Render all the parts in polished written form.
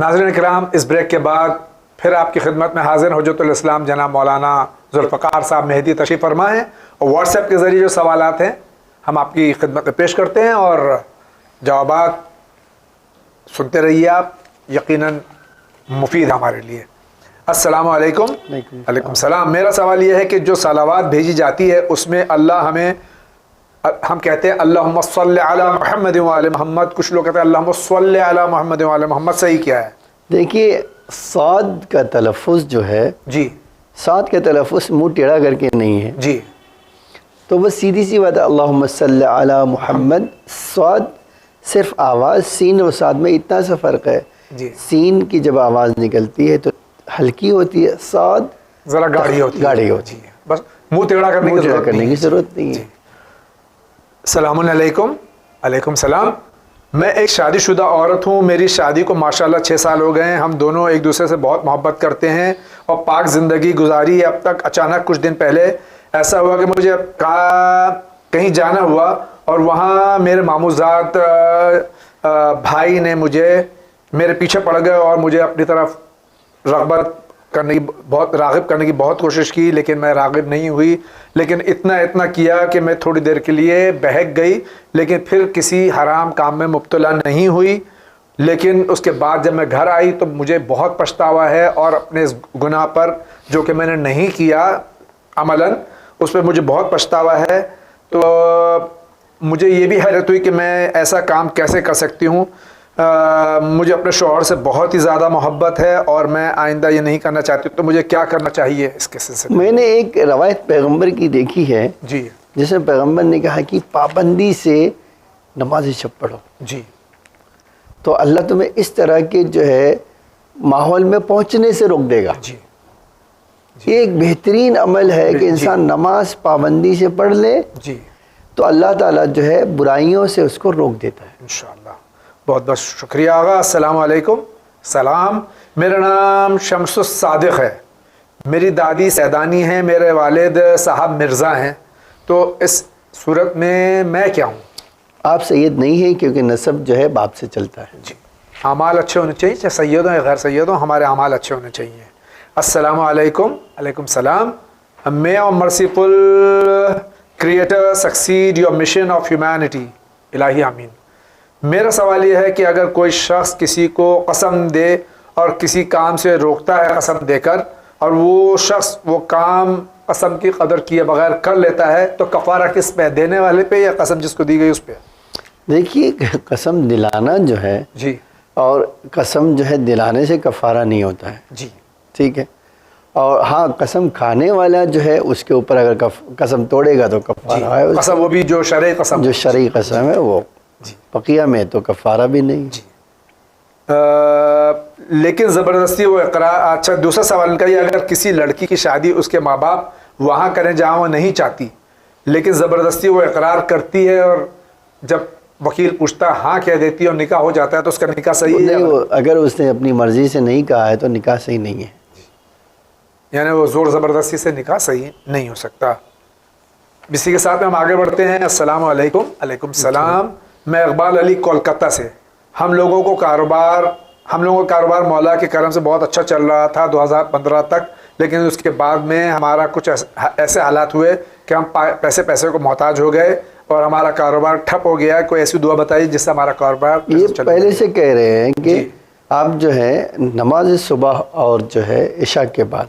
ناظرین کرام، اس بریک کے بعد پھر آپ کی خدمت میں حاضر حجت الاسلام جناب مولانا ذوالفقار صاحب مہدی تشریف فرما ہیں، اور واٹس ایپ کے ذریعے جو سوالات ہیں ہم آپ کی خدمت میں پیش کرتے ہیں اور جوابات سنتے رہیے آپ، یقیناً مفید ہے ہمارے لیے۔ السلام علیکم۔ وعلیکم السلام۔ میرا سوال یہ ہے کہ جو صلوات بھیجی جاتی ہے اس میں ہم کہتے ہیں اللہم صلی علی محمد وعلی محمد، کچھ لوگ کہتے ہیں اللہم صلی علی محمد وعلی محمد، صحیح کیا ہے؟ دیکھیے صاد کا تلفظ جو ہے، جی صاد کا تلفظ منہ ٹیڑھا کر کے نہیں ہے، جی، تو بس سیدھی سی بات ہے اللہم صلی علی محمد۔ صاد صرف آواز، سین و صاد میں اتنا سا فرق ہے، جی سین کی جب آواز نکلتی ہے تو ہلکی ہوتی ہے، صاد ذرا گاڑی ہوتی ہے، بس منہ ٹیڑھا کرنے کی ضرورت نہیں ہے۔ السلام علیکم۔ علیکم السلام۔ میں ایک شادی شدہ عورت ہوں، میری شادی کو ماشاءاللہ 6 سال ہو گئے ہیں، ہم دونوں ایک دوسرے سے بہت محبت کرتے ہیں اور پاک زندگی گزاری ہے اب تک۔ اچانک کچھ دن پہلے ایسا ہوا کہ مجھے کہیں جانا ہوا اور وہاں میرے ماموزاد بھائی نے میرے پیچھے پڑ گئے اور مجھے اپنی طرف راغب کرنے کی بہت کوشش کی، لیکن میں راغب نہیں ہوئی، لیکن اتنا کیا کہ میں تھوڑی دیر کے لیے بہک گئی، لیکن پھر کسی حرام کام میں مبتلا نہیں ہوئی۔ لیکن اس کے بعد جب میں گھر آئی تو مجھے بہت پچھتاوا ہے، اور اپنے اس گناہ پر جو کہ میں نے نہیں کیا عملاً، اس پہ مجھے بہت پچھتاوا ہے۔ تو مجھے یہ بھی حیرت ہوئی کہ میں ایسا کام کیسے کر سکتی ہوں۔ مجھے اپنے شوہر سے بہت ہی زیادہ محبت ہے اور میں آئندہ یہ نہیں کرنا چاہتی، تو مجھے کیا کرنا چاہیے اس کے سلسلے میں؟ میں نے ایک روایت پیغمبر کی دیکھی ہے جی، جس میں پیغمبر نے کہا کہ پابندی سے نماز شب پڑھو، جی، تو اللہ تمہیں اس طرح کے جو ہے ماحول میں پہنچنے سے روک دے گا۔ جی، یہ ایک بہترین عمل ہے کہ انسان نماز پابندی سے پڑھ لے جی، تو اللہ تعالیٰ جو ہے برائیوں سے اس کو روک دیتا ہے۔ انشاءاللہ۔ بہت بہت شکریہ آغا۔ السلام علیکم۔ سلام، میرا نام شمس الصادق ہے، میری دادی سیدانی ہیں، میرے والد صاحب مرزا ہیں، تو اس صورت میں کیا ہوں؟ آپ سید نہیں ہیں کیونکہ نسب جو ہے باپ سے چلتا ہے۔ جی، اعمال اچھے ہونے چاہیے، چاہے سید ہوں یا غیر سید ہوں، ہمارے اعمال اچھے ہونے چاہیے۔ السلام علیکم۔ علیکم السلام۔ May our merciful creator succeed your mission of humanity. الہی آمین۔ میرا سوال یہ ہے کہ اگر کوئی شخص کسی کو قسم دے اور کسی کام سے روکتا ہے قسم دے کر، اور وہ شخص وہ کام قسم کی قدر کیے بغیر کر لیتا ہے، تو کفارہ کس پہ، دینے والے پہ یا قسم جس کو دی گئی اس پہ؟ دیکھیے قسم دلانا جو ہے، جی، اور قسم جو ہے دلانے سے کفارہ نہیں ہوتا ہے، جی، ٹھیک ہے، اور ہاں قسم کھانے والا جو ہے اس کے اوپر اگر قسم توڑے گا تو کفارہ ہے، قسم وہ بھی جو شرعی قسم، جو شرعی قسم ہے وہ جی، بقیہ میں تو کفارہ بھی نہیں۔ جی، لیکن زبردستی وہ اقرار۔ اچھا، دوسرا سوال ان کا یہ، اگر کسی لڑکی کی شادی اس کے ماں باپ وہاں کریں جہاں وہ نہیں چاہتی، لیکن زبردستی وہ اقرار کرتی ہے، اور جب وکیل پوچھتا ہاں کہہ دیتی ہے اور نکاح ہو جاتا ہے، تو اس کا نکاح صحیح ہے؟ نہیں، اگر اس نے اپنی مرضی سے نہیں کہا ہے تو نکاح صحیح نہیں ہے، یعنی وہ زور زبردستی سے نکاح صحیح نہیں ہو سکتا۔ اسی کے ساتھ میں ہم آگے بڑھتے ہیں۔ السلام علیکم۔ علیکم السلام۔ میں اقبال علی کولکتہ سے۔ ہم لوگوں کا کاروبار مولا کے کرم سے بہت اچھا چل رہا تھا 2015 تک، لیکن اس کے بعد میں ہمارا کچھ ایسے حالات ہوئے کہ ہم پیسے کو محتاج ہو گئے اور ہمارا کاروبار ٹھپ ہو گیا۔ کوئی ایسی دعا بتائیے جس سے ہمارا کاروبار یہ پہلے سے کہہ رہے ہیں کہ آپ جو ہے نماز صبح اور جو ہے عشاء کے بعد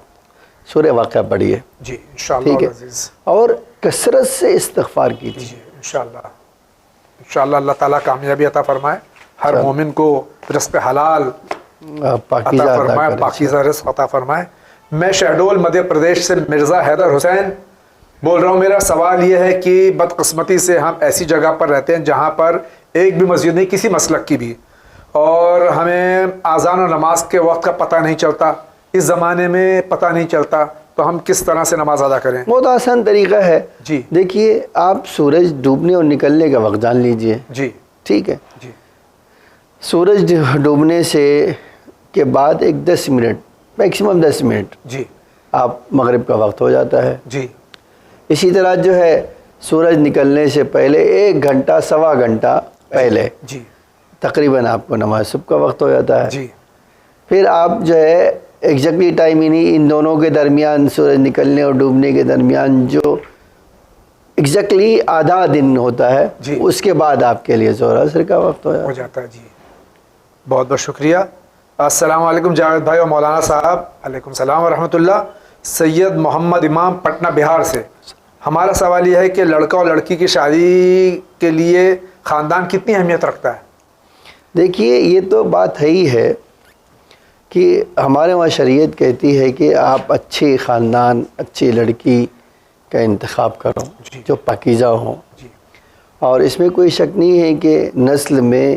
سورہ واقعہ پڑھیے، جی انشاءاللہ عزیز، اور کثرت سے استغفار کیجیے، جی انشاءاللہ اللہ تعالیٰ کامیابی عطا فرمائے، ہر مومن کو رزق حلال پاکیزہ عطا عطا فرمائے، کرے۔ پاکیزہ رزق عطا فرمائے۔ میں شہڈول مدھیہ پردیش سے مرزا حیدر حسین بول رہا ہوں۔ میرا سوال یہ ہے کہ بدقسمتی سے ہم ایسی جگہ پر رہتے ہیں جہاں پر ایک بھی مسجد نہیں، کسی مسلک کی بھی، اور ہمیں اذان اور نماز کے وقت کا پتہ نہیں چلتا، اس زمانے میں پتہ نہیں چلتا، تو ہم کس طرح سے نماز ادا کریں؟ بہت آسان طریقہ ہے۔ جی، دیکھیے آپ سورج ڈوبنے اور نکلنے کا وقت جان لیجئے، جی، ٹھیک ہے، جی، سورج ڈوبنے سے کے بعد ایک 10 منٹ، میکسیمم 10 منٹ جی، آپ مغرب کا وقت ہو جاتا ہے۔ جی، اسی طرح جو ہے سورج نکلنے سے پہلے 1 گھنٹہ سوا گھنٹہ پہلے جی، تقریباً آپ کو نماز صبح کا وقت ہو جاتا ہے۔ جی، پھر آپ جو ہے ایگزیکٹلی ٹائم ہی نہیں، ان دونوں کے درمیان سورج نکلنے اور ڈوبنے کے درمیان جو ایگزیکٹلی آدھا دن ہوتا ہے جی، اس کے بعد آپ کے لیے ظہر عصر کا وقت ہو جاتا ہے. جی بہت بہت شکریہ. السلام علیکم جاوید بھائی اور مولانا صاحب. علیکم السلام ورحمۃ اللہ. سید محمد امام پٹنہ بہار سے. ہمارا سوال یہ ہے کہ لڑکا اور لڑکی کی شادی کے لیے خاندان کتنی اہمیت رکھتا ہے؟ دیکھیے یہ تو بات ہے ہی ہے کہ ہمارے وہاں شریعت کہتی ہے کہ آپ اچھے خاندان، اچھی لڑکی کا انتخاب کرو جو پاکیزہ ہوں. اور اس میں کوئی شک نہیں ہے کہ نسل میں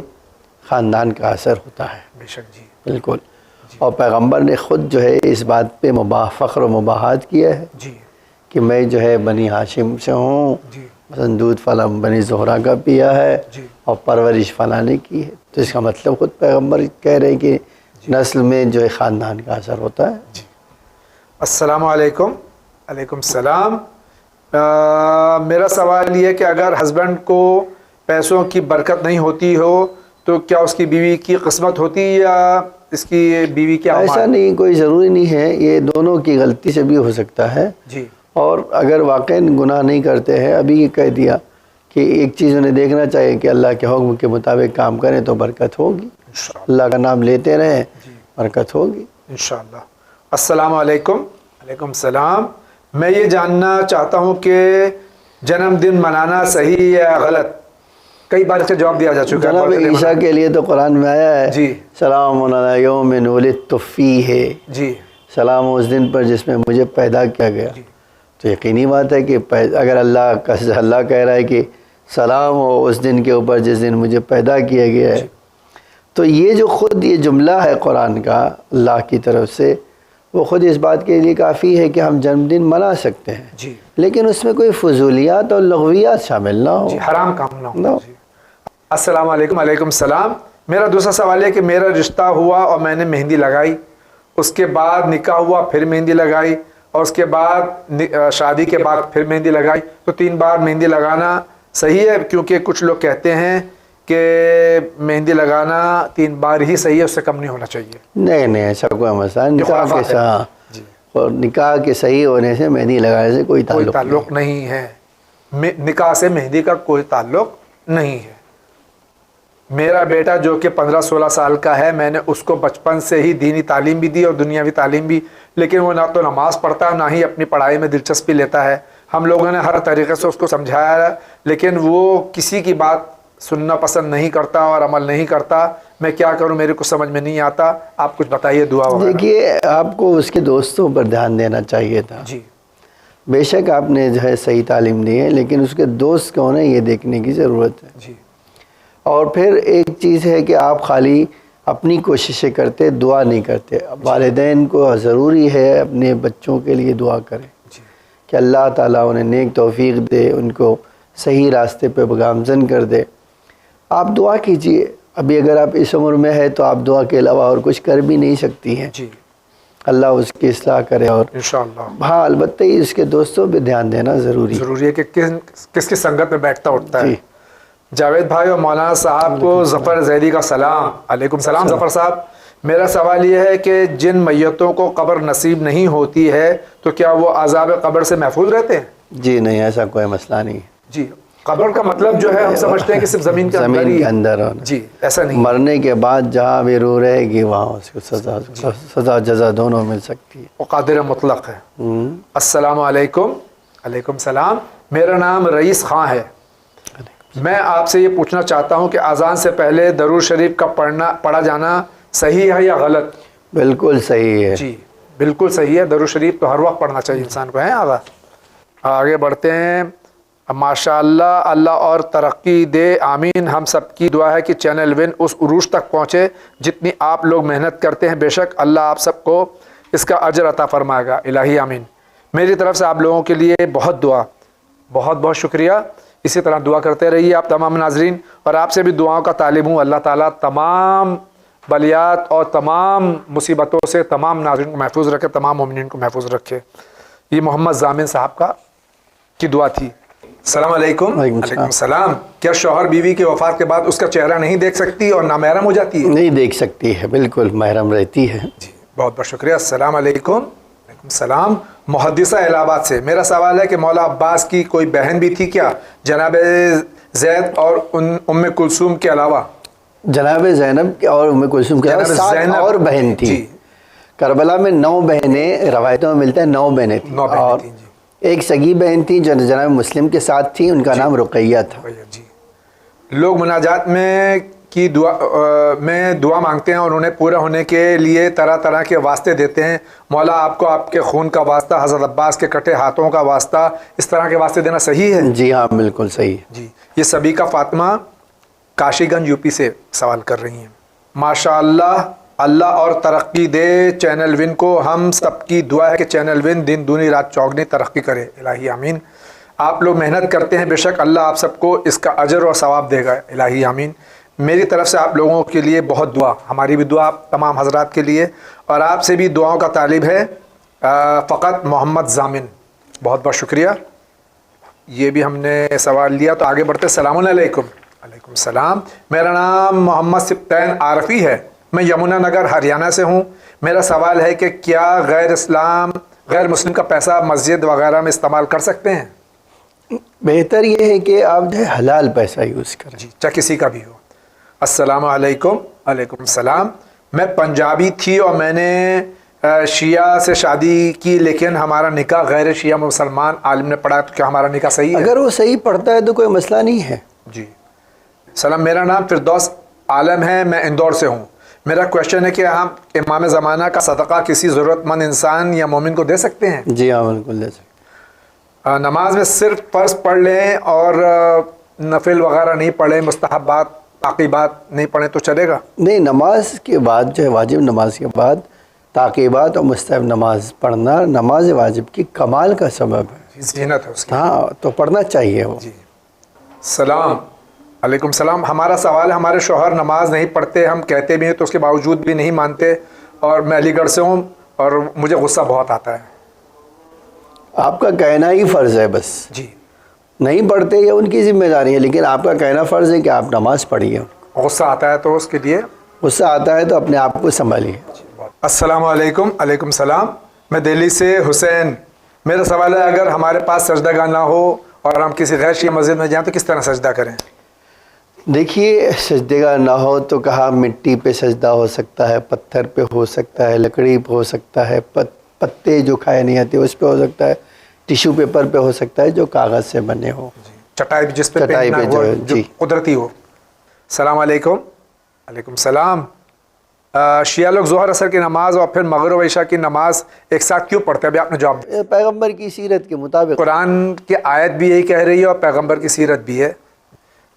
خاندان کا اثر ہوتا ہے. بے شک. جی بالکل. اور پیغمبر نے خود جو ہے اس بات پہ فخر و مباحات کیا ہے جی کہ میں جو ہے بنی ہاشم سے ہوں، جی مثلا دودھ فلاں بنی زہرا کا پیا ہے جی اور پرورش فلاں نے کی ہے. تو اس کا مطلب خود پیغمبر کہہ رہے ہیں کہ نسل میں جو ہے خاندان کا اثر ہوتا ہے. جی. السلام علیکم. علیکم السلام. میرا سوال یہ ہے کہ اگر ہسبینڈ کو پیسوں کی برکت نہیں ہوتی ہو تو کیا اس کی بیوی کی قسمت ہوتی یا اس کی بیوی کی اعمال؟ ایسا نہیں، کوئی ضروری نہیں ہے، یہ دونوں کی غلطی سے بھی ہو سکتا ہے. جی. اور اگر واقعی گناہ نہیں کرتے ہیں، ابھی یہ کہہ دیا کہ ایک چیز انہیں دیکھنا چاہیے کہ اللہ کے حکم کے مطابق کام کریں تو برکت ہوگی. اللہ کا نام لیتے رہیں، برکت ہوگی انشاءاللہ. السلام علیکم. علیکم السلام. میں یہ جاننا چاہتا ہوں کہ جنم دن منانا صحیح یا غلط؟ کئی بار اس کا جواب دیا جا چکا ہے. جناب عیسیٰ کے لیے تو قرآن میں آیا ہے جی سلام علی یوم ولدت فیہ، جی سلام اس دن پر جس میں مجھے پیدا کیا گیا. تو یقینی بات ہے کہ اگر اللہ کہہ رہا ہے کہ سلام ہو اس دن کے اوپر جس دن مجھے پیدا کیا گیا ہے، تو یہ جو خود یہ جملہ ہے قرآن کا اللہ کی طرف سے، وہ خود اس بات کے لیے کافی ہے کہ ہم جنم دن منا سکتے ہیں. جی. لیکن اس میں کوئی فضولیات اور لغویات شامل نہ ہو. جی حرام کام نہ ہو. جی. السلام علیکم. علیکم السلام. میرا دوسرا سوال ہے کہ میرا رشتہ ہوا اور میں نے مہندی لگائی، اس کے بعد نکاح ہوا پھر مہندی لگائی، اور اس کے بعد شادی کے بعد پھر مہندی لگائی، تو 3 بار مہندی لگانا صحیح ہے؟ کیونکہ کچھ لوگ کہتے ہیں کہ مہندی لگانا 3 بار ہی صحیح ہے، اس سے کم نہیں ہونا چاہیے. نہیں ایسا کوئی مسئلہ نکاح کے صحیح ہونے سے مہندی لگانے سے کوئی تعلق نہیں ہے. نکاح سے مہندی کا کوئی تعلق نہیں ہے. میرا بیٹا جو کہ 15-16 سال کا ہے، میں نے اس کو بچپن سے ہی دینی تعلیم بھی دی اور دنیاوی تعلیم بھی، لیکن وہ نہ تو نماز پڑھتا ہے نہ ہی اپنی پڑھائی میں دلچسپی لیتا ہے. ہم لوگوں نے ہر طریقے سے اس کو سمجھایا لیکن وہ کسی کی بات سننا پسند نہیں کرتا اور عمل نہیں کرتا. میں کیا کروں؟ میرے کو سمجھ میں نہیں آتا. آپ کچھ بتائیے، دعا وغیرہ. دیکھیے آپ کو اس کے دوستوں پر دھیان دینا چاہیے تھا. جی. بے شک آپ نے جو ہے صحیح تعلیم دی ہے، لیکن اس کے دوست کون ہیں یہ دیکھنے کی ضرورت ہے. جی. اور پھر ایک چیز ہے کہ آپ خالی اپنی کوششیں کرتے، دعا نہیں کرتے. والدین کو ضروری ہے اپنے بچوں کے لیے دعا کریں کہ اللہ تعالیٰ انہیں نیک توفیق دے، ان کو صحیح راستے پہ گامزن کر دے. آپ دعا کیجئے. ابھی اگر آپ اس عمر میں ہے تو آپ دعا کے علاوہ اور کچھ کر بھی نہیں سکتی ہیں. جی. اللہ اس کی اصلاح کرے. اور انشاءاللہ. ہاں البتہ ہی اس کے دوستوں پہ دھیان دینا ضروری ہے کہ کس کی سنگت میں بیٹھتا اٹھتا ہے. جی. جاوید بھائی اور مولانا صاحب کو ظفر زیدی کا سلام. علیکم السلام ظفر صاحب. میرا سوال یہ ہے کہ جن میتوں کو قبر نصیب نہیں ہوتی ہے تو کیا وہ عذاب قبر سے محفوظ رہتے ہیں؟ جی نہیں، ایسا کوئی مسئلہ نہیں. جی. قبر کا مطلب جو ہے ہم سمجھتے ہیں کہ صرف زمین کے اندر ہونا. جی ایسا نہیں. مرنے کے بعد جہاں بھی روح رہے گی وہاں اس کو سزا جزا دونوں مل سکتی ہے. وہ قادر مطلق ہے. السلام علیکم. علیکم السلام. میرا نام رئیس خان ہے. میں آپ سے یہ پوچھنا چاہتا ہوں کہ اذان سے پہلے درود شریف کا پڑھا جانا صحیح ہے یا غلط؟ بالکل صحیح ہے. جی بالکل صحیح ہے. درود شریف تو ہر وقت پڑھنا چاہیے انسان کو. آگے بڑھتے ہیں. ماشاء اللہ، اللہ اور ترقی دے. آمین. ہم سب کی دعا ہے کہ چینل ون اس عروج تک پہنچے جتنی آپ لوگ محنت کرتے ہیں. بے شک اللہ آپ سب کو اس کا اجر عطا فرمائے گا. الہی آمین. میری طرف سے آپ لوگوں کے لیے بہت دعا. بہت بہت شکریہ. اسی طرح دعا کرتے رہیے آپ تمام ناظرین، اور آپ سے بھی دعاؤں کا طالب ہوں. اللہ تعالیٰ تمام بلیات اور تمام مصیبتوں سے تمام ناظرین کو محفوظ رکھے، تمام مومنین کو محفوظ رکھے. یہ محمد ضامن صاحب کی دعا تھی. السلام علیکم. علیکم السلام. کیا شوہر بیوی کی وفات کے بعد اس کا چہرہ نہیں دیکھ سکتی اور نامحرم ہو جاتی ہے؟ نہیں دیکھ سکتی ہے، بالکل محرم رہتی ہے. جی بہت بہت شکریہ. السلام علیکم. وعلیکم السلام. محدثہ الہ آباد سے میرا سوال ہے کہ مولا عباس کی کوئی بہن بھی تھی کیا جناب زید اور ام کلثوم کے علاوہ؟ جناب زینب اور ام کلثوم کے علاوہ 7 اور بہن تھی. جی. کربلا میں 9 بہنیں روایتوں میں ملتا ہے 9 بہنیں تھیں. 9 بہنیں اور تھیں. جی. ایک سگی بہن تھی جو جناب مسلم کے ساتھ تھی، ان کا نام رقیہ تھا. جی. لوگ مناجات میں کی دعا مانگتے ہیں اور انہیں پورا ہونے کے لیے طرح طرح کے واسطے دیتے ہیں. مولا آپ کو آپ کے خون کا واسطہ، حضرت عباس کے کٹے ہاتھوں کا واسطہ، اس طرح کے واسطے دینا صحیح ہے؟ جی ہاں بالکل صحیح. جی. یہ سبیکہ فاطمہ کاشی گنج یو پی سے سوال کر رہی ہیں. ماشاء اللہ، اللہ اور ترقی دے چینل ون کو. ہم سب کی دعا ہے کہ چینل ون دن دونی رات چوگنی ترقی کرے. الہی آمین. آپ لوگ محنت کرتے ہیں، بے شک اللہ آپ سب کو اس کا اجر اور ثواب دے گا. الہی آمین. میری طرف سے آپ لوگوں کے لیے بہت دعا، ہماری بھی دعا تمام حضرات کے لیے، اور آپ سے بھی دعاؤں کا طالب ہے فقط محمد ضامن. بہت بہت شکریہ. یہ بھی ہم نے سوال لیا تو آگے بڑھتے. السلام علیکم. وعلیکم السلام. میرا نام محمد سبطین عارفی ہے، میں یمنا نگر ہریانہ سے ہوں. میرا سوال ہے کہ کیا غیر مسلم کا پیسہ مسجد وغیرہ میں استعمال کر سکتے ہیں؟ بہتر یہ ہے کہ آپ جو ہے حلال پیسہ یوز کریں. جی چاہے کسی کا بھی ہو. السلام علیکم. وعلیکم السلام. میں پنجابی تھی اور میں نے شیعہ سے شادی کی، لیکن ہمارا نکاح غیر شیعہ مسلمان عالم نے پڑھا، تو کیا ہمارا نکاح صحیح ہے؟ اگر وہ صحیح پڑھتا ہے تو کوئی مسئلہ نہیں ہے. جی. سلام، میرا نام فردوس عالم ہے، میں اندور سے ہوں. میرا کویشچن ہے کہ ہم امام زمانہ کا صدقہ کسی ضرورت مند انسان یا مومن کو دے سکتے ہیں؟ جی ہاں بالکل دے سکتے. نماز میں صرف فرض پڑھ لیں اور نفل وغیرہ نہیں پڑھیں، مستحبات تعقیبات نہیں پڑھیں تو چلے گا؟ نہیں، نماز کے بعد جو ہے واجب نماز کے بعد تعقیبات اور مستحب نماز پڑھنا نماز واجب کی کمال کا سبب ہے. زینت ہے اس کی. ہاں تو پڑھنا چاہیے وہ. جی. سلام علیکم. سلام. ہمارا سوال ہے، ہمارے شوہر نماز نہیں پڑھتے، ہم کہتے بھی ہیں تو اس کے باوجود بھی نہیں مانتے، اور میں علی گڑھ سے ہوں اور مجھے غصہ بہت آتا ہے. آپ کا کہنا ہی فرض ہے بس. جی. نہیں پڑھتے یہ ان کی ذمہ داری ہے، لیکن آپ کا کہنا فرض ہے کہ آپ نماز پڑھیے. غصہ آتا ہے تو اس کے لیے غصہ آتا ہے تو اپنے آپ کو سنبھالیے. السلام علیکم. علیکم السلام. میں دہلی سے حسین. میرا سوال ہے، اگر ہمارے پاس سجدہ گاہ نہ ہو اور ہم کسی غیر شیعہ مسجد میں جائیں تو کس طرح سجدہ کریں؟ دیکھیے، سجدے گاہ نہ ہو تو کہا مٹی پہ سجدہ ہو سکتا ہے، پتھر پہ ہو سکتا ہے، لکڑی پہ ہو سکتا ہے، پتے جو کھائے نہیں آتے اس پہ ہو سکتا ہے، ٹیشو پیپر پہ ہو سکتا ہے جو کاغذ سے بنے ہو. چٹائی جس پہ چٹائی پہ جو جو قدرتی ہو. السلام علیکم. علیکم السلام. شیعہ لوگ ظہر اثر کی نماز اور پھر مغرب و عشاء کی نماز ایک ساتھ کیوں پڑھتے ہیں؟ ابھی آپ نے جواب دیا. پیغمبر کی سیرت کے مطابق. قرآن کی آیت بھی یہی کہہ رہی ہے اور پیغمبر کی سیرت بھی ہے.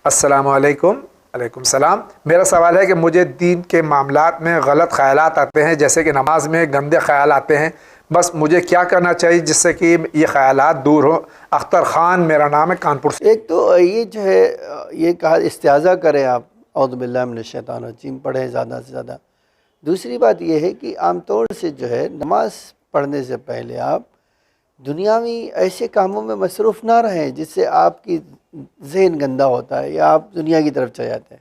السلام علیکم. علیکم السلام. میرا سوال ہے کہ مجھے دین کے معاملات میں غلط خیالات آتے ہیں، جیسے کہ نماز میں گندے خیال آتے ہیں، بس مجھے کیا کرنا چاہیے جس سے کہ یہ خیالات دور ہوں؟ اختر خان میرا نام ہے، کانپور سے. ایک تو یہ جو ہے یہ کہا استعاذہ کریں آپ، اعوذ باللہ من الشیطان الرجیم پڑھیں زیادہ سے زیادہ. دوسری بات یہ ہے کہ عام طور سے جو ہے نماز پڑھنے سے پہلے آپ دنیاوی ایسے کاموں میں مصروف نہ رہیں جس سے آپ کی ذہن گندا ہوتا ہے یا آپ دنیا کی طرف چلے جاتے ہیں،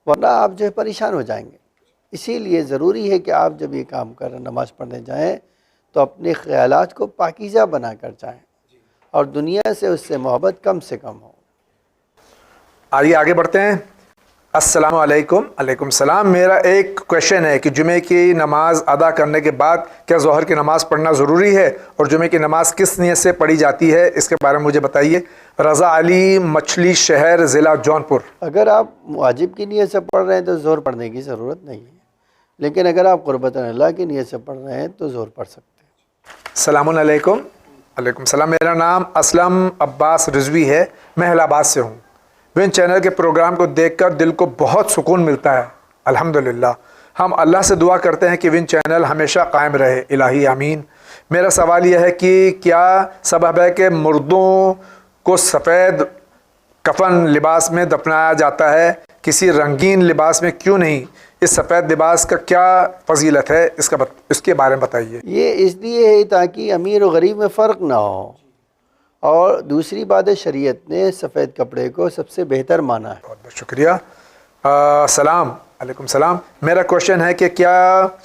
ورنہ آپ جو ہے پریشان ہو جائیں گے. اسی لیے ضروری ہے کہ آپ جب یہ کام کریں نماز پڑھنے جائیں تو اپنے خیالات کو پاکیزہ بنا کر جائیں اور دنیا سے اس سے محبت کم سے کم ہو. آئیے آگے بڑھتے ہیں. السلام علیکم. علیکم السلام. میرا ایک کویشچن ہے کہ جمعے کی نماز ادا کرنے کے بعد کیا ظہر کی نماز پڑھنا ضروری ہے، اور جمعے کی نماز کس نیت سے پڑھی جاتی ہے، اس کے بارے میں مجھے بتائیے. رضا علی، مچھلی شہر، ضلع جونپور. اگر آپ واجب کی نیت سے پڑھ رہے ہیں تو ظہر پڑھنے کی ضرورت نہیں ہے، لیکن اگر آپ قربت اللہ کی نیت سے پڑھ رہے ہیں تو ظہر پڑھ سکتے ہیں. السلام علیکم. علیکم السلام. میرا نام اسلم عباس رضوی ہے، میں الہ آباد سے ہوں. ون چینل کے پروگرام کو دیکھ کر دل کو بہت سکون ملتا ہے، الحمدللہ. ہم اللہ سے دعا کرتے ہیں کہ ون چینل ہمیشہ قائم رہے. الہی آمین. میرا سوال یہ ہے کہ کیا سبب ہے کہ مردوں کو سفید کفن لباس میں دفنایا جاتا ہے، کسی رنگین لباس میں کیوں نہیں؟ اس سفید لباس کا کیا فضیلت ہے، اس کے بارے میں بتائیے. یہ اس لیے ہے تاکہ امیر و غریب میں فرق نہ ہو اور دوسری بات ہے شریعت نے سفید کپڑے کو سب سے بہتر مانا ہے. بہت بہت شکریہ. سلام علیکم سلام. میرا کوشچن ہے کہ کیا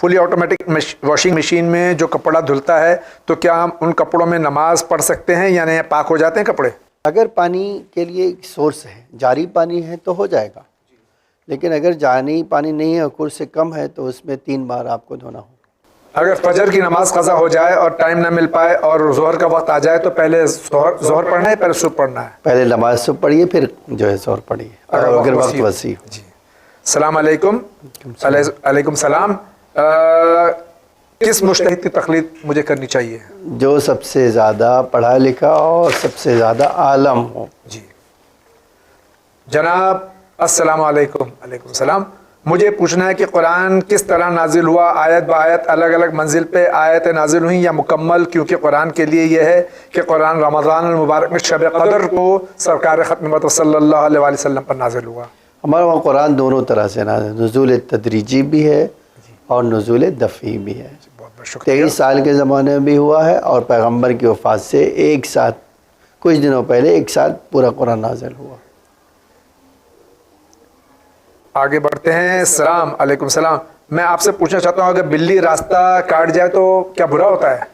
فلی آٹومیٹک واشنگ مشین میں جو کپڑا دھلتا ہے تو کیا ہم ان کپڑوں میں نماز پڑھ سکتے ہیں یعنی پاک ہو جاتے ہیں کپڑے؟ اگر پانی کے لیے ایک سورس ہے، جاری پانی ہے تو ہو جائے گا، لیکن اگر جاری پانی نہیں ہے اور کل سے کم ہے تو اس میں 3 بار آپ کو دھونا ہوگا. اگر فجر کی نماز قضا ہو جائے اور ٹائم نہ مل پائے اور ظہر کا وقت آ جائے تو پہلے ظہر پڑھنا ہے پہلے صبح پڑھنا ہے؟ پہلے نماز صبح پڑھیے پھر جو ہے ظہر پڑھیے اگر وقت وسیع ہو. جی. السلام علیکم. علیکم السلام. کس مجتہد کی تقلید مجھے کرنی چاہیے؟ جو سب سے زیادہ پڑھا لکھا اور سب سے زیادہ عالم ہو. جی جناب السلام علیکم. علیکم السلام. مجھے پوچھنا ہے کہ قرآن کس طرح نازل ہوا؟ آیت بآیت الگ الگ منزل پہ آیتیں نازل ہوئیں یا مکمل؟ کیونکہ قرآن کے لیے یہ ہے کہ قرآن رمضان المبارک میں شب قدر کو سرکار ختم مت صلی اللہ علیہ وآلہ وسلم پر نازل ہوا. ہمارے وہاں قرآن دونوں طرح سے نازل، نزول تدریجی بھی ہے اور نزول دفعی بھی ہے. بہت بہت شکریہ. 23 سال کے زمانے میں بھی ہوا ہے اور پیغمبر کی وفات سے ایک ساتھ کچھ دنوں پہلے ایک ساتھ پورا قرآن نازل ہوا. آگے بڑھتے ہیں. السلام علیکم السلام. میں آپ سے پوچھنا چاہتا ہوں اگر بلی راستہ کاٹ جائے تو کیا برا ہوتا ہے؟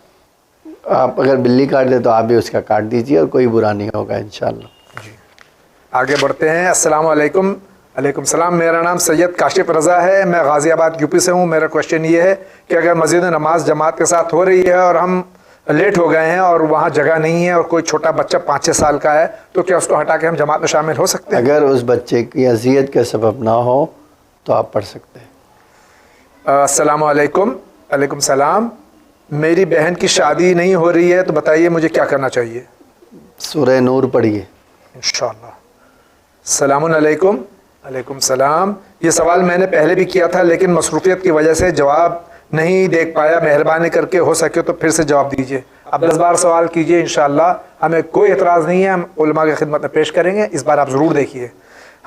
آپ اگر بلی کاٹ دے تو آپ بھی اس کا کاٹ دیجیے اور کوئی برا نہیں ہوگا انشاءاللہ. جی آگے بڑھتے ہیں. السلام علیکم. علیکم السلام. میرا نام سید کاشف رضا ہے، میں غازی آباد یو پی سے ہوں. میرا کوشچن یہ ہے کہ اگر مسجد میں نماز جماعت کے ساتھ ہو رہی ہے اور ہم لیٹ ہو گئے ہیں اور وہاں جگہ نہیں ہے اور کوئی چھوٹا بچہ 5-6 سال کا ہے تو کیا اس کو ہٹا کے ہم جماعت میں شامل ہو سکتے ہیں؟ اگر اس بچے کی اذیت کا سبب نہ ہو تو آپ پڑھ سکتے ہیں. السلام علیکم. علیکم السلام. میری بہن کی شادی نہیں ہو رہی ہے تو بتائیے مجھے کیا کرنا چاہیے؟ سورہ نور پڑھیے انشاءاللہ. السلام علیکم. علیکم السلام. یہ سوال میں نے پہلے بھی کیا تھا لیکن مصروفیت کی وجہ سے جواب نہیں دیکھ پایا. مہربانی کر کے ہو سکے تو پھر سے جواب دیجیے. اب 10 بار سوال کیجیے انشاءاللہ. ہمیں کوئی اعتراض نہیں ہے، ہم علماء کی خدمت میں پیش کریں گے. اس بار آپ ضرور دیکھیے.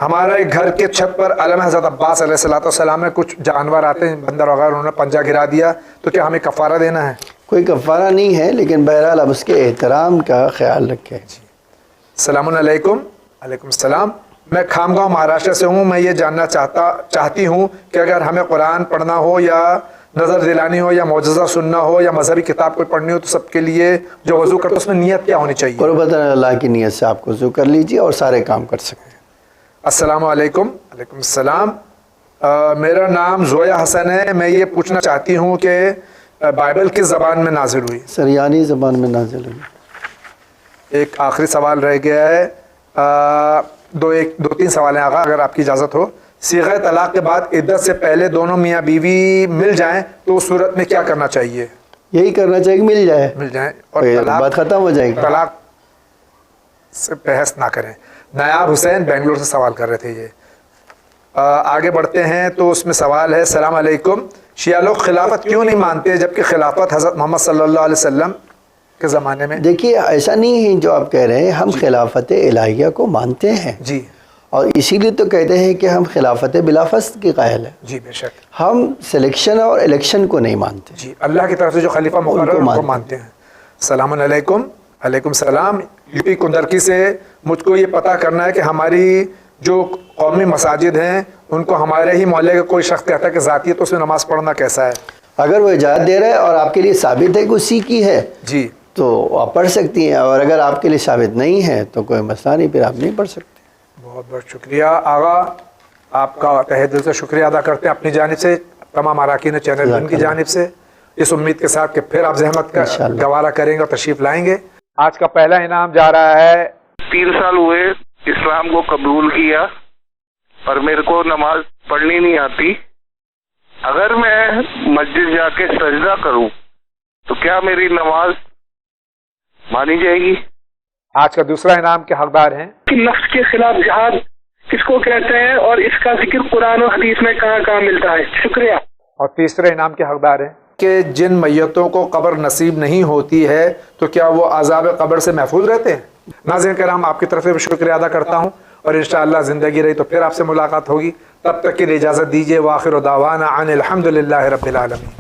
ہمارے گھر کے چھت پر علم حضرت عباس علیہ السلام میں کچھ جانور آتے ہیں، بندر وغیرہ، انہوں نے پنجہ گرا دیا تو کیا ہمیں کفارہ دینا ہے؟ کوئی کفارہ نہیں ہے لیکن بہرحال اب اس کے احترام کا خیال رکھیں. السلام علیکم. علیکم السلام. میں خامگاؤں مہاراشٹر سے ہوں. میں یہ جاننا چاہتی ہوں کہ اگر ہمیں قرآن پڑھنا ہو یا نظر دلانی ہو یا معجزہ سننا ہو یا مذہبی کتاب کوئی پڑھنی ہو تو سب کے لیے جو وضو کرتے اس میں نیت کیا ہونی چاہیے؟ قربت اللہ کی نیت سے آپ وضو کر لیجیے اور سارے کام کر سکتے ہیں. السلام علیکم. علیکم السلام. میرا نام زویا حسن ہے. میں یہ پوچھنا چاہتی ہوں کہ بائبل کس زبان میں نازل ہوئی؟ سریانی زبان میں نازل ہوئی. ایک آخری سوال رہ گیا ہے. 2-3 سوال ہیں آقا اگر آپ کی اجازت ہو. صیغہ طلاق کے بعد عدت سے پہلے دونوں میاں بیوی مل جائیں تو اس صورت میں کیا کرنا چاہیے؟ یہی کرنا چاہیے کہ مل جائیں اور بات ختم ہو جائے گی. طلاق سے بحث نہ کریں. نایاب حسین بنگلور سے سوال کر رہے تھے. یہ آگے بڑھتے ہیں تو اس میں سوال ہے. السلام علیکم. شیعہ لوگ خلافت کیوں نہیں مانتے جبکہ خلافت حضرت محمد صلی اللہ علیہ وسلم کے زمانے میں؟ دیکھیے ایسا نہیں ہے جو آپ کہہ رہے ہیں، ہم خلافت الہیہ کو مانتے ہیں جی، اور اسی لیے تو کہتے ہیں کہ ہم خلافت بلا فسق کے قائل ہیں. جی بے شک. ہم سلیکشن اور الیکشن کو نہیں مانتے. جی، اللہ کی طرف سے جو خلیفہ مقرر ان کو مانتے ہیں. السلام علیکم. علیکم السلام. یو پی کندرکی سے مجھ کو یہ پتہ کرنا ہے کہ ہماری جو قومی مساجد ہیں ان کو ہمارے ہی محلے کا کوئی شخص کہتا ہے کہ ذاتی ہے تو اس میں نماز پڑھنا کیسا ہے؟ اگر وہ اجازت دے رہا ہے اور آپ کے لیے ثابت ہے کہ اسی کی ہے جی تو آپ پڑھ سکتی ہیں، اور اگر آپ کے لیے ثابت نہیں ہے تو کوئی مسئلہ نہیں، پھر آپ نہیں پڑھ سکتے. بہت بہت شکریہ آغا. آپ کا تہہ دل سے شکریہ ادا کرتے ہیں اپنی جانب سے، تمام اراکین چینل ان کی جانب سے، اس امید کے ساتھ کہ پھر آپ زحمت کا گوارہ کریں گے اور تشریف لائیں گے. آج کا پہلا انعام جا رہا ہے. 3 سال ہوئے اسلام کو قبول کیا اور میرے کو نماز پڑھنی نہیں آتی. اگر میں مسجد جا کے سجدہ کروں تو کیا میری نماز مانی جائے گی؟ آج کا دوسرا انعام کے حقدار ہیں. نفس کے خلاف جہاد کس کو کہتے ہیں اور اس کا ذکر قرآن و حدیث میں کہاں کہاں ملتا ہے؟ شکریہ. اور تیسرے انعام کے حقدار ہیں کہ جن میتوں کو قبر نصیب نہیں ہوتی ہے تو کیا وہ عذاب قبر سے محفوظ رہتے ہیں؟ ناظرین کرام، آپ کی طرف سے بھی شکریہ ادا کرتا ہوں اور انشاءاللہ زندگی رہی تو پھر آپ سے ملاقات ہوگی. تب تک کے لیے اجازت دیجیے. وآخر دعوانا ان الحمدللہ رب العالمین.